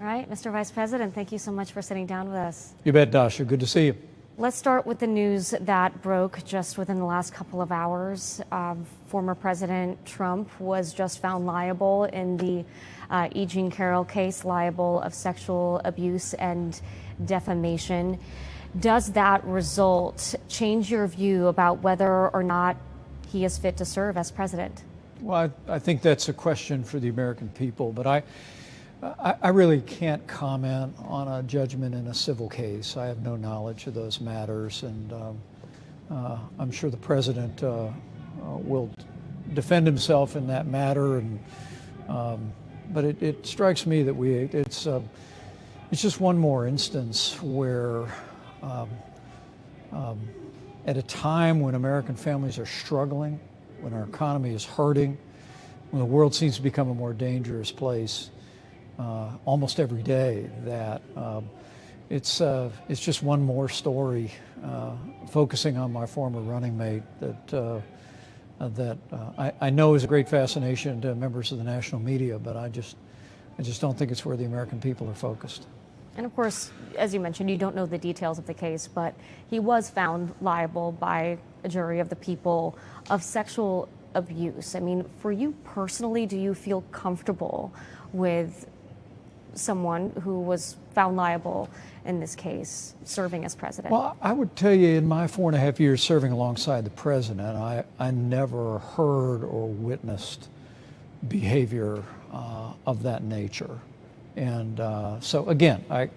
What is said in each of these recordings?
All right, Mr. Vice President, thank you so much for sitting down with us. You bet, Dasha. Good to see you. Let's start with the news that broke just within the last couple of hours. Former President Trump was just found liable in the E. Jean Carroll case, liable of sexual abuse and defamation. Does that result change your view about whether or not he is fit to serve as president? Well, I think that's a question for the American people, but I really can't comment on a judgment in a civil case. I have no knowledge of those matters, and I'm sure the president will defend himself in that matter. And but it strikes me that it's just one more instance where, at a time when American families are struggling, when our economy is hurting, when the world seems to become a more dangerous place, almost every day, that it's just one more story focusing on my former running mate that I know is a great fascination to members of the national media, but I just don't think it's where the American people are focused. And of course, as you mentioned, you don't know the details of the case, but he was found liable by a jury of the people of sexual abuse. I mean, for you personally, do you feel comfortable with someone who was found liable in this case serving as president? Well, I would tell you, in my 4.5 years serving alongside the president, I never heard or witnessed behavior of that nature. And so again, I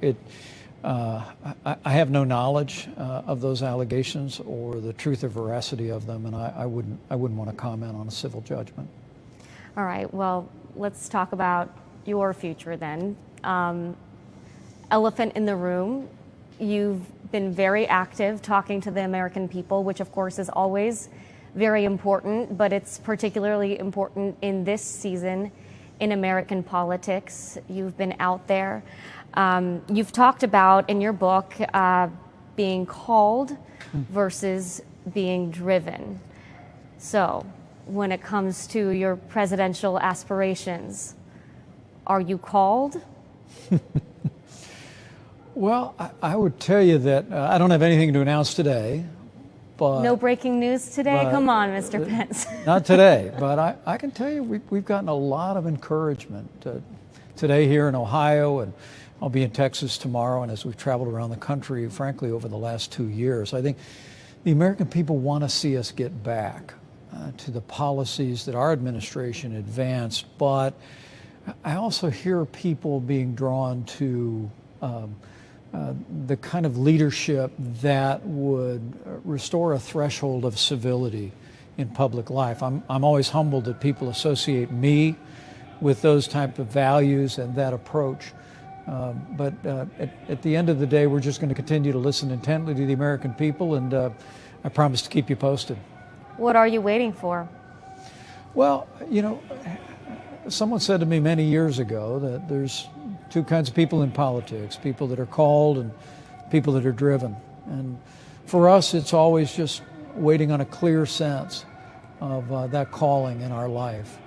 have no knowledge of those allegations or the truth or veracity of them, and I wouldn't want to comment on a civil judgment. All right, well, let's talk about your future then. Elephant in the room, you've been very active talking to the American people, which of course is always very important, but it's particularly important in this season in American politics. You've been out there. You've talked about in your book being called versus being driven. So when it comes to your presidential aspirations, are you called? Well, I would tell you that I don't have anything to announce today. But, no breaking news today? Come on, Mr. Pence. Not today, but I can tell you we've gotten a lot of encouragement today here in Ohio, and I'll be in Texas tomorrow, and as we've traveled around the country, frankly, over the last 2 years, I think the American people want to see us get back to the policies that our administration advanced, but I also hear people being drawn to the kind of leadership that would restore a threshold of civility in public life. I'm always humbled that people associate me with those type of values and that approach. But at the end of the day, we're just going to continue to listen intently to the American people, and I promise to keep you posted. What are you waiting for? Well, you know, someone said to me many years ago that there's two kinds of people in politics: people that are called and people that are driven. And for us, it's always just waiting on a clear sense of that calling in our life.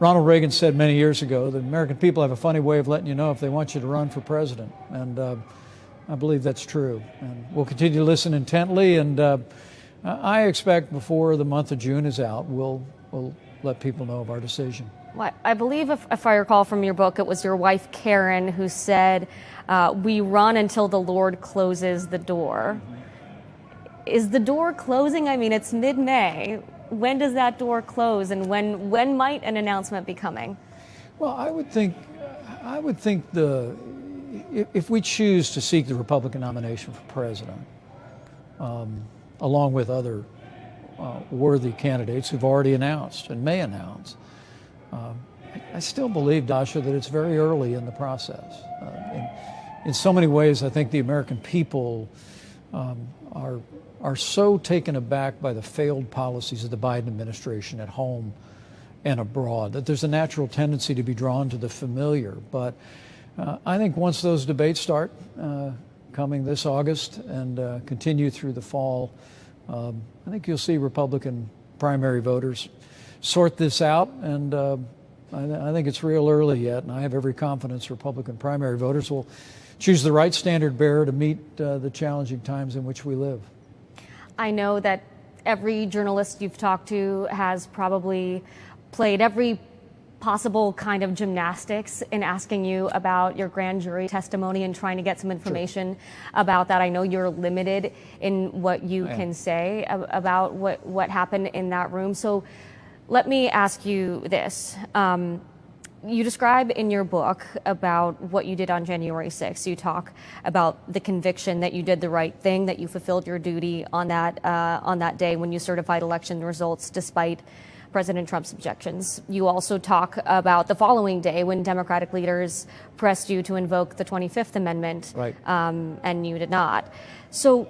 Ronald Reagan said many years ago that American people have a funny way of letting you know if they want you to run for president. And I believe that's true. And we'll continue to listen intently. And I expect before the month of June is out, we'll let people know of our decision. Well, I believe, if I recall from your book, it was your wife, Karen, who said, we run until the Lord closes the door. Is the door closing? I mean, it's mid-May. When does that door close, and when might an announcement be coming? Well, I would think if we choose to seek the Republican nomination for president, along with other worthy candidates who've already announced and may announce, I still believe, Dasha, that it's very early in the process. In so many ways, I think the American people are so taken aback by the failed policies of the Biden administration at home and abroad that there's a natural tendency to be drawn to the familiar. But I think once those debates start coming this August and continue through the fall, I think you'll see Republican primary voters sort this out and I think it's real early yet, and I have every confidence Republican primary voters will choose the right standard bearer to meet the challenging times in which we live. I know that every journalist you've talked to has probably played every possible kind of gymnastics in asking you about your grand jury testimony and trying to get some information about that. I know you're limited in what you can say about what happened in that room. So let me ask you this. You describe in your book about what you did on January 6th. You talk about the conviction that you did the right thing, that you fulfilled your duty on that day when you certified election results despite President Trump's objections. You also talk about the following day when Democratic leaders pressed you to invoke the 25th Amendment, and you did not. So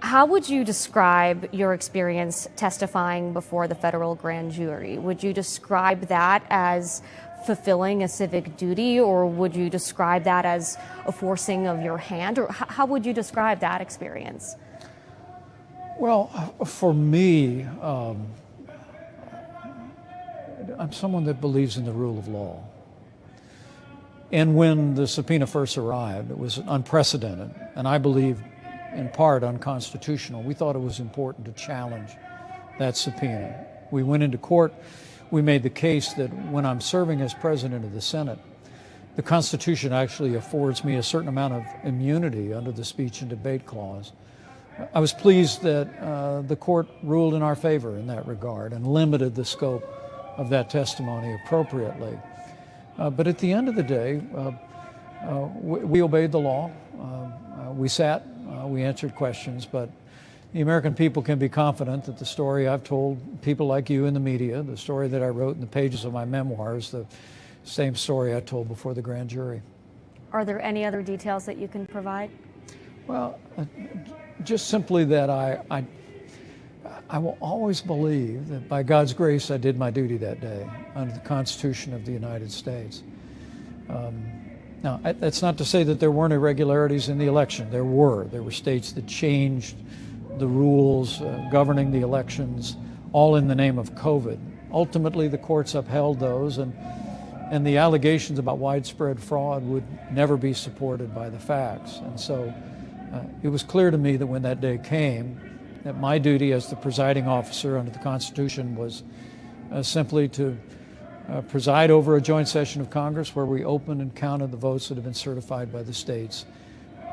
how would you describe your experience testifying before the federal grand jury? Would you describe that as fulfilling a civic duty, or would you describe that as a forcing of your hand? Or how would you describe that experience? Well, for me, I'm someone that believes in the rule of law. And when the subpoena first arrived, it was unprecedented, and I believe in part unconstitutional. We thought it was important to challenge that subpoena. We went into court. We made the case that when I'm serving as president of the Senate, the Constitution actually affords me a certain amount of immunity under the speech and debate clause. I was pleased that the court ruled in our favor in that regard and limited the scope of that testimony appropriately. But at the end of the day, we obeyed the law. We sat, we answered questions, but the American people can be confident that the story I've told people like you in the media, the story that I wrote in the pages of my memoirs, the same story I told before the grand jury. Are there any other details that you can provide? Well, just simply that I will always believe that by God's grace I did my duty that day under the Constitution of the United States. Now, that's not to say that there weren't irregularities in the election. There were. There were states that changed the rules governing the elections, all in the name of COVID. Ultimately, the courts upheld those, and the allegations about widespread fraud would never be supported by the facts. And so it was clear to me that when that day came, that my duty as the presiding officer under the Constitution was simply to preside over a joint session of Congress where we opened and counted the votes that have been certified by the states.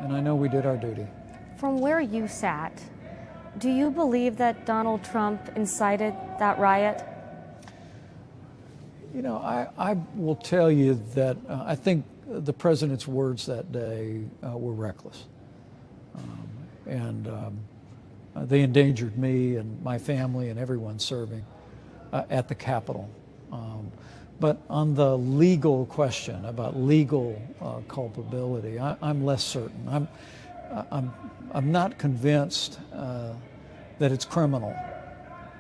And I know we did our duty. From where you sat, do you believe that Donald Trump incited that riot? You know, I will tell you that I think the president's words that day were reckless. They endangered me and my family and everyone serving at the Capitol. But on the legal question about legal culpability, I'm less certain. I'm not convinced that it's criminal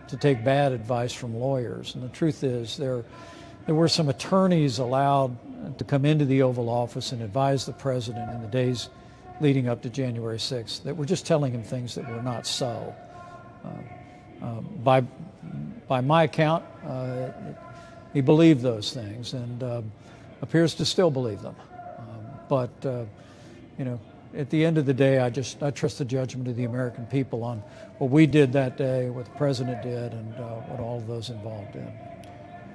to take bad advice from lawyers. And the truth is, there were some attorneys allowed to come into the Oval Office and advise the president in the days leading up to January 6th that were just telling him things that were not so. By my account, he believed those things and appears to still believe them. But you know, at the end of the day, I trust the judgment of the American people on what we did that day, what the president did, and what all of those involved did.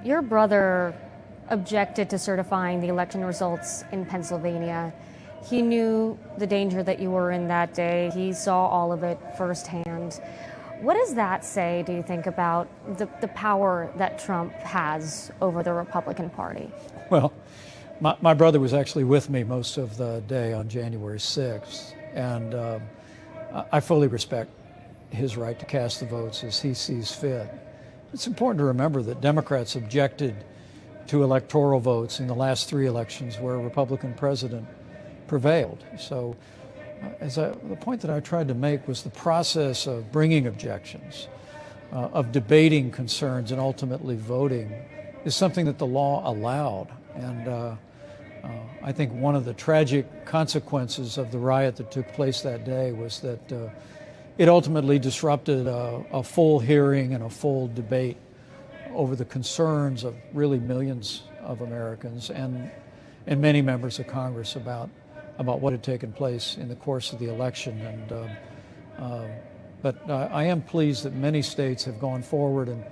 Your brother objected to certifying the election results in Pennsylvania. He knew the danger that you were in that day. He saw all of it firsthand. What does that say, do you think, about the power that Trump has over the Republican Party? Well, my brother was actually with me most of the day on January 6th, and I fully respect his right to cast the votes as he sees fit. It's important to remember that Democrats objected to electoral votes in the last 3 elections where a Republican president prevailed. So the point that I tried to make was the process of bringing objections, of debating concerns and ultimately voting is something that the law allowed. And I think one of the tragic consequences of the riot that took place that day was that it ultimately disrupted a full hearing and a full debate over the concerns of really millions of Americans and many members of Congress about what had taken place in the course of the election. But I am pleased that many states have gone forward and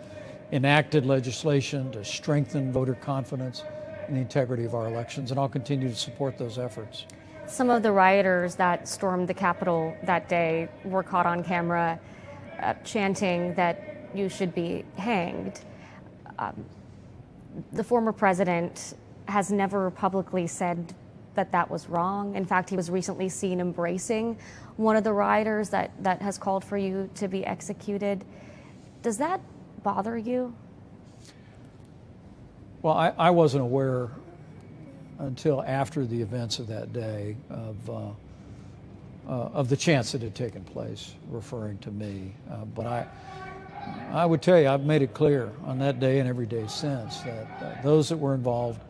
enacted legislation to strengthen voter confidence in the integrity of our elections, and I'll continue to support those efforts. Some of the rioters that stormed the Capitol that day were caught on camera chanting that you should be hanged. The former president has never publicly said that that was wrong. In fact, he was recently seen embracing one of the rioters that has called for you to be executed. Does that bother you? Well, I wasn't aware until after the events of that day of the chants that had taken place, referring to me. But I would tell you, I've made it clear on that day and every day since that those that were involved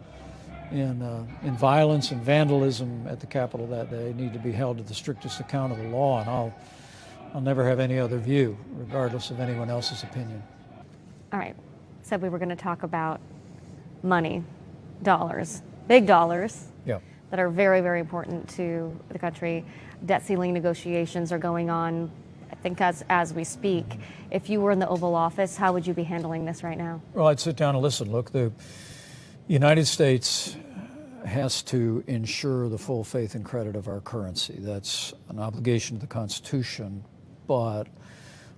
in violence and vandalism at the Capitol that day need to be held to the strictest account of the law, and I'll never have any other view, regardless of anyone else's opinion. All right, said we were going to talk about money, dollars, big dollars, yeah, that are very, very important to the country. Debt ceiling negotiations are going on, I think, as we speak. If you were in the Oval Office, how would you be handling this right now? Well, I'd sit down and listen. Look, the United States has to ensure the full faith and credit of our currency. That's an obligation to the Constitution. But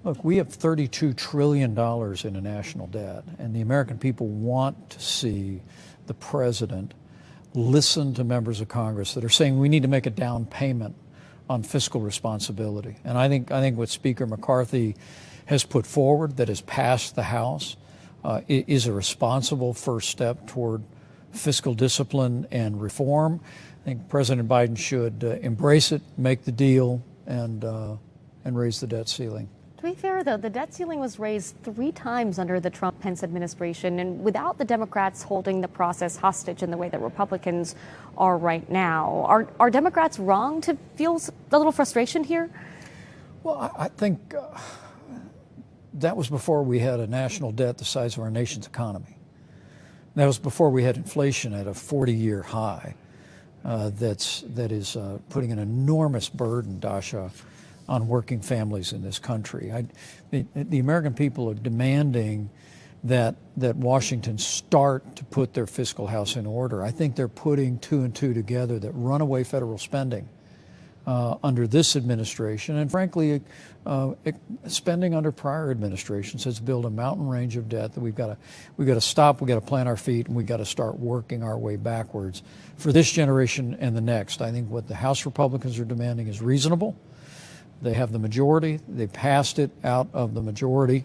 look, we have $32 trillion in a national debt, and the American people want to see the president listen to members of Congress that are saying we need to make a down payment on fiscal responsibility. And I think what Speaker McCarthy has put forward, that has passed the House, is a responsible first step toward fiscal discipline and reform. I think President Biden should embrace it, make the deal, and raise the debt ceiling. To be fair, though, the debt ceiling was raised 3 times under the Trump-Pence administration, and without the Democrats holding the process hostage in the way that Republicans are right now. Are Democrats wrong to feel a little frustration here? Well, I think that was before we had a national debt the size of our nation's economy. That was before we had inflation at a 40-year high. That is putting an enormous burden, Dasha, on working families in this country. The American people are demanding that Washington start to put their fiscal house in order. I think they're putting 2 and 2 together, that runaway federal spending under this administration, and frankly, spending under prior administrations has built a mountain range of debt that we've got to stop. We've got to plant our feet, and we've got to start working our way backwards for this generation and the next. I think what the House Republicans are demanding is reasonable. They have the majority. They passed it out of the majority.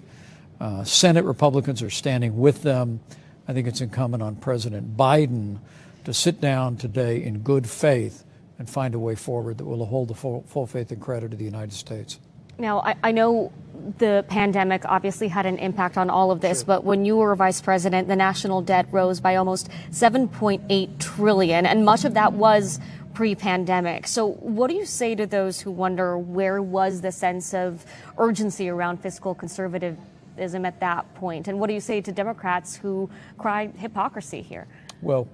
Senate Republicans are standing with them. I think it's incumbent on President Biden to sit down today in good faith and find a way forward that will hold the full faith and credit of the United States. Now, I know the pandemic obviously had an impact on all of this, Sure. But when you were vice president, the national debt rose by almost $7.8 trillion, and much of that was pre-pandemic. So what do you say to those who wonder where was the sense of urgency around fiscal conservatism at that point? And what do you say to Democrats who cry hypocrisy here? Well,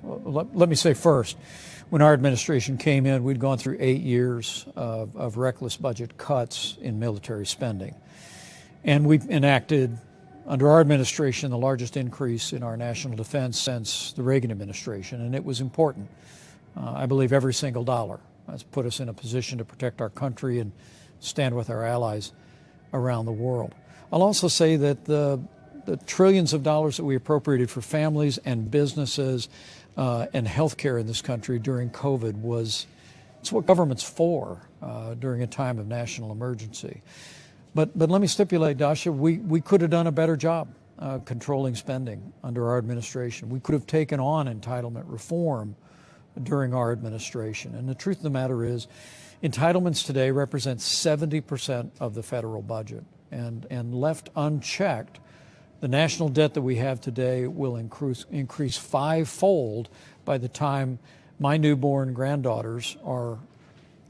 let me say first, when our administration came in, we'd gone through 8 years of reckless budget cuts in military spending. And we enacted, under our administration, the largest increase in our national defense since the Reagan administration, and it was important. I believe every single dollar has put us in a position to protect our country and stand with our allies around the world. I'll also say that the trillions of dollars that we appropriated for families and businesses and healthcare in this country during COVID it's what government's for during a time of national emergency. But let me stipulate, Dasha, we could have done a better job controlling spending under our administration. We could have taken on entitlement reform during our administration. And the truth of the matter is, entitlements today represent 70% of the federal budget. And left unchecked, the national debt that we have today will increase fivefold by the time my newborn granddaughters are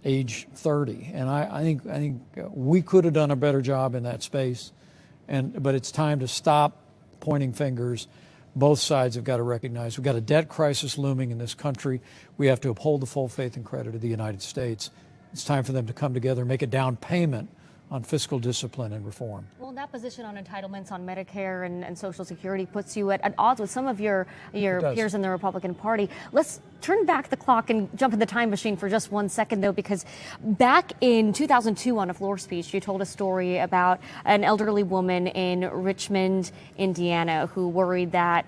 age 30. And I think we could have done a better job in that space. But it's time to stop pointing fingers, both sides have got to recognize we've got a debt crisis looming in this country. We have to uphold the full faith and credit of the United States. It's time for them to come together and make a down payment on fiscal discipline and reform. Well, that position on entitlements on Medicare and Social Security puts you at odds with some of your peers in the Republican Party. Let's turn back the clock and jump in the time machine for just 1 second, though, because back in 2002 on a floor speech, you told a story about an elderly woman in Richmond, Indiana, who worried that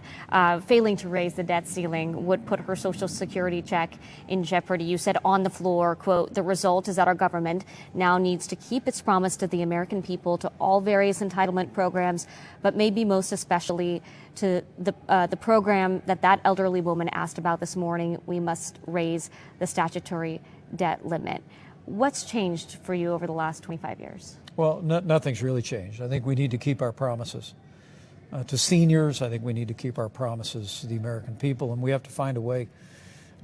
failing to raise the debt ceiling would put her Social Security check in jeopardy. You said on the floor, quote, "The result is that our government now needs to keep its promise to the American people, to all various entitlement programs, but maybe most especially to the program that elderly woman asked about this morning. We must raise the statutory debt limit." What's changed for you over the last 25 years? Well, nothing's really changed. I think we need to keep our promises to seniors. I think we need to keep our promises to the American people, and we have to find a way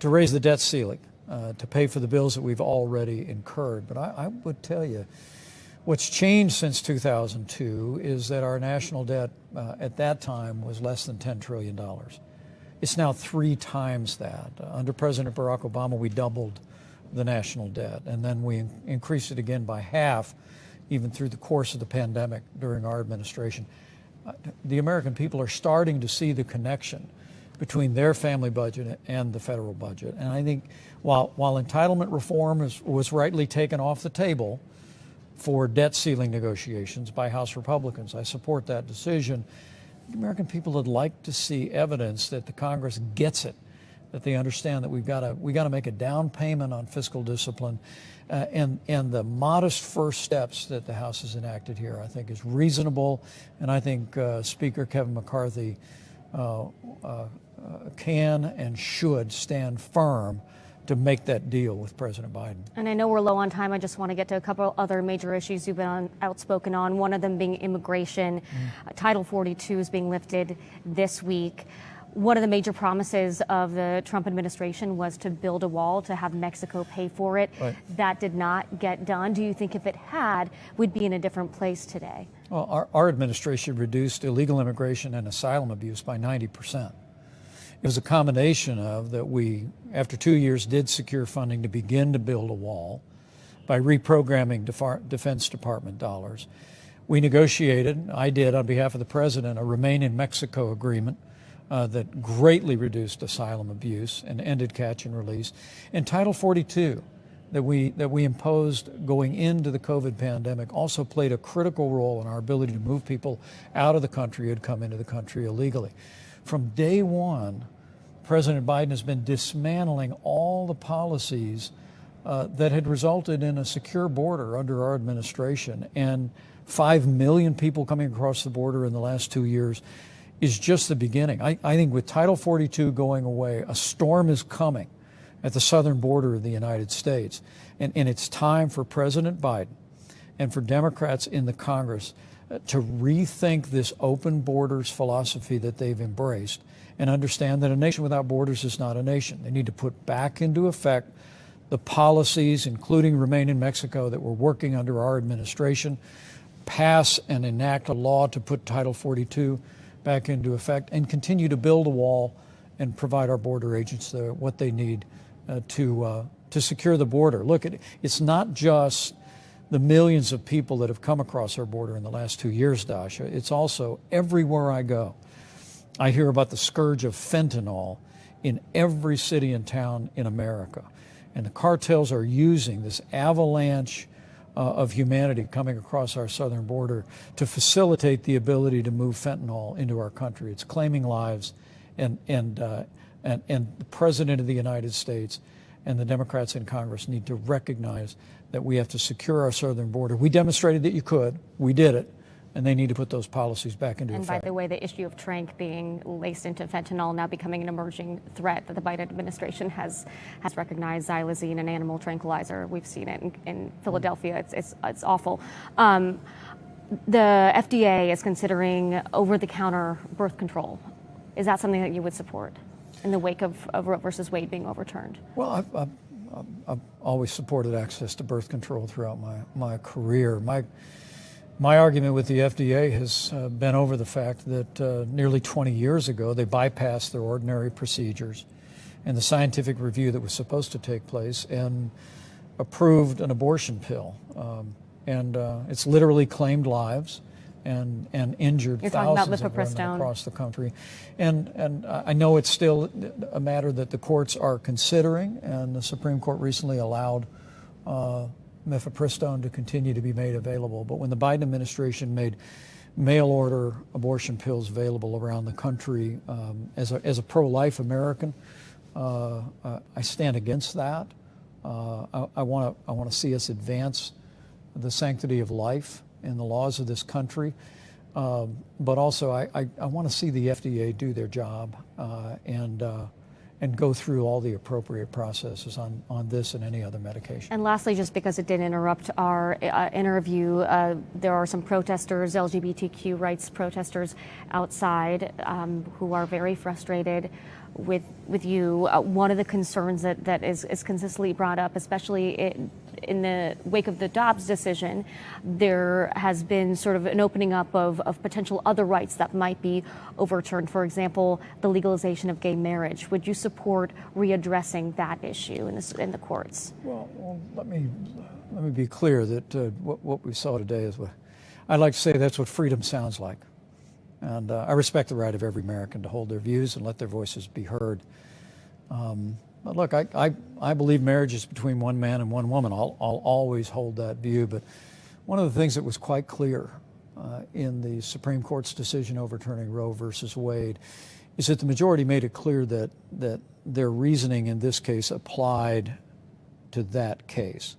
to raise the debt ceiling to pay for the bills that we've already incurred. But I would tell you, what's changed since 2002 is that our national debt at that time was less than $10 trillion. It's now 3 times that. Under President Barack Obama, we doubled the national debt, and then we increased it again by half, even through the course of the pandemic during our administration. The American people are starting to see the connection between their family budget and the federal budget. And I think while entitlement reform was rightly taken off the table for debt ceiling negotiations by House Republicans, I support that decision. The American people would like to see evidence that the Congress gets it, that they understand that we got to make a down payment on fiscal discipline, and the modest first steps that the House has enacted here, I think, is reasonable, and I think Speaker Kevin McCarthy can and should stand firm to make that deal with President Biden. And I know we're low on time. I just want to get to a couple other major issues you've been outspoken on, one of them being immigration. Title 42 is being lifted this week. One of the major promises of the Trump administration was to build a wall, to have Mexico pay for it. Right. That did not get done. Do you think if it had, we'd be in a different place today? Well, our administration reduced illegal immigration and asylum abuse by 90%. It was a combination of that we, after 2 years, did secure funding to begin to build a wall by reprogramming Defense Department dollars. We negotiated, I did on behalf of the President, a Remain in Mexico agreement that greatly reduced asylum abuse and ended catch and release. And Title 42 that we imposed going into the COVID pandemic also played a critical role in our ability to move people out of the country who had come into the country illegally. From day one, President Biden has been dismantling all the policies that had resulted in a secure border under our administration, and 5 million people coming across the border in the last 2 years is just the beginning. I think with Title 42 going away, a storm is coming at the southern border of the United States, and it's time for President Biden and for Democrats in the Congress to rethink this open borders philosophy that they've embraced and understand that a nation without borders is not a nation. They need to put back into effect the policies, including Remain in Mexico, that were working under our administration, pass and enact a law to put Title 42 back into effect, and continue to build a wall and provide our border agents what they need to secure the border. Look, it's not just the millions of people that have come across our border in the last 2 years, Dasha. It's also everywhere I go, I hear about the scourge of fentanyl in every city and town in America. And the cartels are using this avalanche of humanity coming across our southern border to facilitate the ability to move fentanyl into our country. It's claiming lives, and the President of the United States and the Democrats in Congress need to recognize that we have to secure our southern border. We demonstrated that you could. We did it. And they need to put those policies back into effect. And by the way, the issue of tranq being laced into fentanyl now becoming an emerging threat that the Biden administration has recognized. Xylazine, an animal tranquilizer, we've seen it in Philadelphia. It's awful. The FDA is considering over-the-counter birth control. Is that something that you would support in the wake of Roe versus Wade being overturned? Well, I've always supported access to birth control throughout my career. My argument with the FDA has been over the fact that nearly 20 years ago they bypassed their ordinary procedures and the scientific review that was supposed to take place and approved an abortion pill. It's literally claimed lives and injured thousands of women across the country. And I know it's still a matter that the courts are considering, and the Supreme Court recently allowed mifepristone to continue to be made available. But when the Biden administration made mail-order abortion pills available around the country, as a pro-life American, I stand against that. I want to see us advance the sanctity of life in the laws of this country, but also I want to see the FDA do their job and go through all the appropriate processes on this and any other medication. And lastly, just because it did interrupt our interview, there are some protesters, LGBTQ rights protesters outside who are very frustrated with you. One of the concerns that is consistently brought up, especially in the wake of the Dobbs decision, there has been sort of an opening up of potential other rights that might be overturned. For example, the legalization of gay marriage. Would you support readdressing that issue in the courts? Well, let me be clear that what we saw today is what I'd like to say. That's what freedom sounds like. And I respect the right of every American to hold their views and let their voices be heard. But look, I believe marriage is between one man and one woman. I'll always hold that view. But one of the things that was quite clear in the Supreme Court's decision overturning Roe versus Wade is that the majority made it clear that their reasoning in this case applied to that case.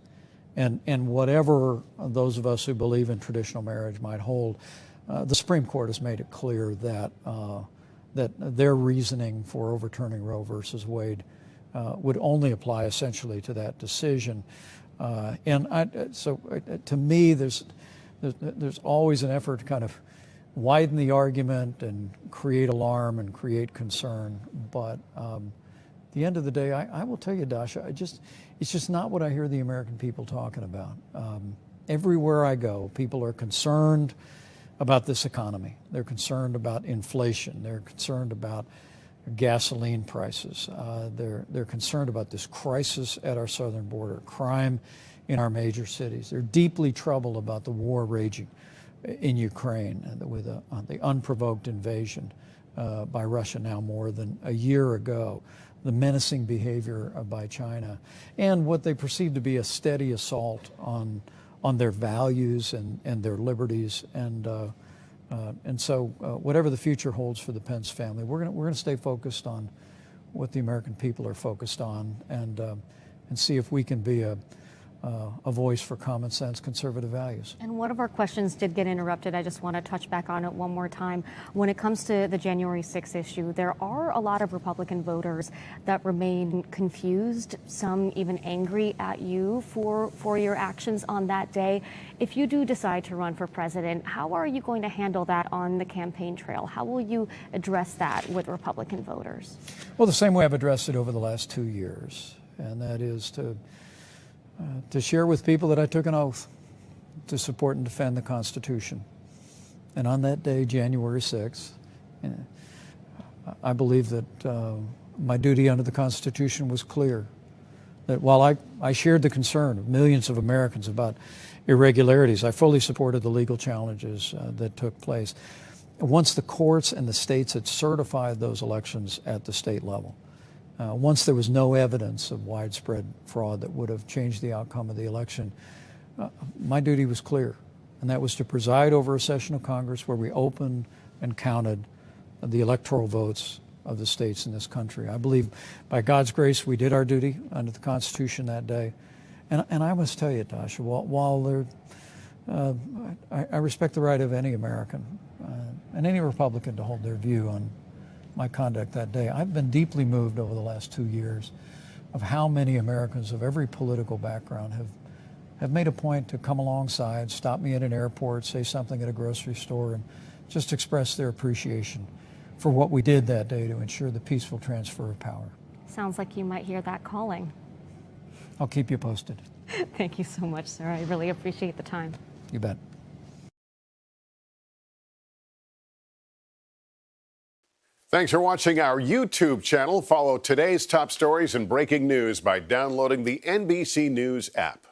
And whatever those of us who believe in traditional marriage might hold, the Supreme Court has made it clear that their reasoning for overturning Roe versus Wade would only apply essentially to that decision. So to me, there's always an effort to kind of widen the argument and create alarm and create concern. But at the end of the day, I will tell you, Dasha, it's just not what I hear the American people talking about. Everywhere I go, people are concerned about this economy. They're concerned about inflation. They're concerned about gasoline prices. They're concerned about this crisis at our southern border, crime in our major cities. They're deeply troubled about the war raging in Ukraine with the unprovoked invasion by Russia now more than a year ago, the menacing behavior by China, and what they perceive to be a steady assault on their values and their liberties, and so whatever the future holds for the Pence family, we're going to stay focused on what the American people are focused on, and see if we can be a voice for common sense conservative values. And one of our questions did get interrupted. I just want to touch back on it one more time. When it comes to the January 6th issue, there are a lot of Republican voters that remain confused, some even angry at you for your actions on that day. If you do decide to run for president, how are you going to handle that on the campaign trail? How will you address that with Republican voters? Well, the same way I've addressed it over the last 2 years, and that is to share with people that I took an oath to support and defend the Constitution. And on that day, January 6th, I believe that my duty under the Constitution was clear. That while I shared the concern of millions of Americans about irregularities, I fully supported the legal challenges that took place. Once the courts and the states had certified those elections at the state level, once there was no evidence of widespread fraud that would have changed the outcome of the election, my duty was clear, and that was to preside over a session of Congress where we opened and counted the electoral votes of the states in this country. I believe by God's grace we did our duty under the Constitution that day. And I must tell you, Dasha, while I respect the right of any American and any Republican to hold their view on my conduct that day, I've been deeply moved over the last 2 years of how many Americans of every political background have made a point to come alongside, stop me at an airport, say something at a grocery store, and just express their appreciation for what we did that day to ensure the peaceful transfer of power. Sounds like you might hear that calling. I'll keep you posted. Thank you so much, sir. I really appreciate the time. You bet. Thanks for watching our YouTube channel. Follow today's top stories and breaking news by downloading the NBC News app.